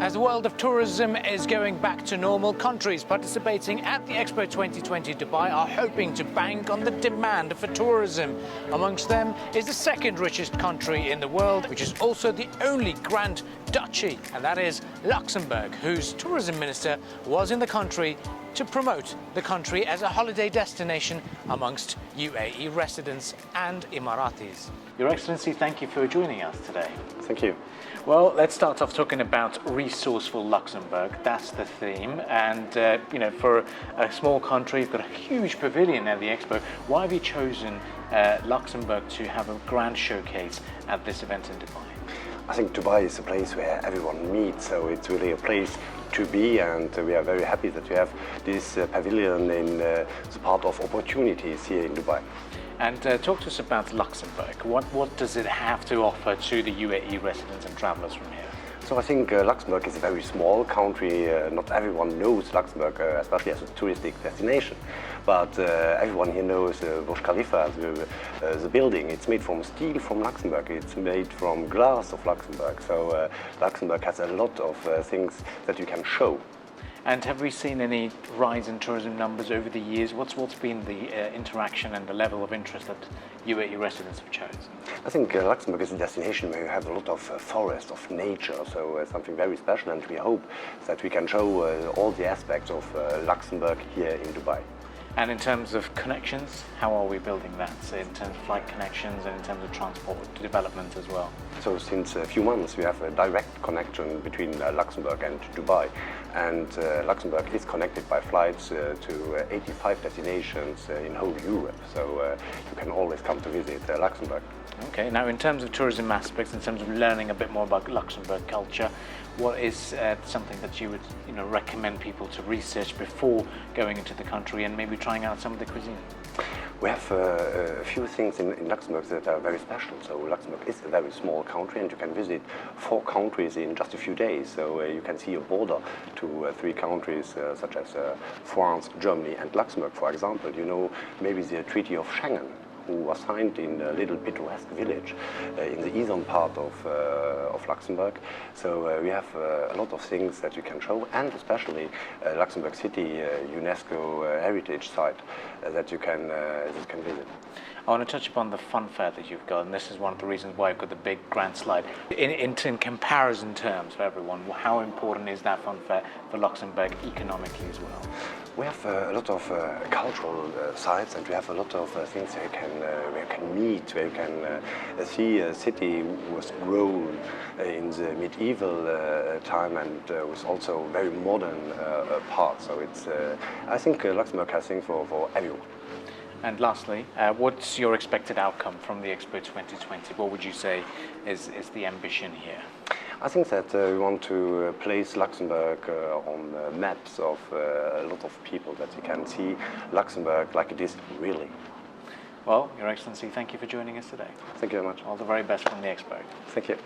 As the world of tourism is going back to normal, countries participating at the Expo 2020 Dubai are hoping to bank on the demand for tourism. Amongst them is the second richest country in the world, which is also the only Grand Duchy, and that is Luxembourg, whose tourism minister was in the country to promote the country as a holiday destination amongst UAE residents and Emiratis. Your Excellency, thank you for joining us today. Thank you. Well, let's start off talking about resourceful Luxembourg. That's the theme. And, for a small country, you've got a huge pavilion at the Expo. Why have you chosen Luxembourg to have a grand showcase at this event in Dubai? I think Dubai is a place where everyone meets, so it's really a place to be, and we are very happy that we have this pavilion as part of opportunities here in Dubai. And talk to us about Luxembourg. What does it have to offer to the UAE residents and travellers from here? So I think Luxembourg is a very small country. Not everyone knows Luxembourg, especially as a touristic destination. But everyone here knows Burj Khalifa, the building. It's made from steel from Luxembourg. It's made from glass of Luxembourg. So Luxembourg has a lot of things that you can show. And have we seen any rise in tourism numbers over the years? What's been the interaction and the level of interest that UAE residents have chosen? I think Luxembourg is a destination where you have a lot of forest, of nature, so something very special, and we hope that we can show all the aspects of Luxembourg here in Dubai. And in terms of connections, how are we building that? So in terms of flight connections and in terms of transport development as well? So since a few months we have a direct connection between Luxembourg and Dubai, and Luxembourg is connected by flights to 85 destinations in whole Europe, so you can always come to visit Luxembourg. Okay, now in terms of tourism aspects, in terms of learning a bit more about Luxembourg culture, what is something that you would recommend people to research before going into the country and maybe trying out some of the cuisine? We have a few things in Luxembourg that are very special. So Luxembourg is a very small country, and you can visit 4 countries in just a few days. So you can see a border to 3 countries such as France, Germany and Luxembourg, for example. You know, maybe the Treaty of Schengen, who was signed in a little picturesque village in the eastern part of Luxembourg. So we have a lot of things that you can show, and especially Luxembourg City, UNESCO heritage site that you can visit. I want to touch upon the fun fair that you've got, and this is one of the reasons why I've got the big grand slide. In comparison terms for everyone, how important is that fun fair for Luxembourg economically as well? We have a lot of cultural sites, and we have a lot of things where you can meet, where you can see a city was grown in the medieval time and was also very modern part. So it's, I think Luxembourg has things for everyone. And lastly, what's your expected outcome from the Expo 2020? What would you say is the ambition here? I think that we want to place Luxembourg on maps of a lot of people, that you can see Luxembourg like it is really. Well, Your Excellency, thank you for joining us today. Thank you very much. All the very best from the Expo. Thank you.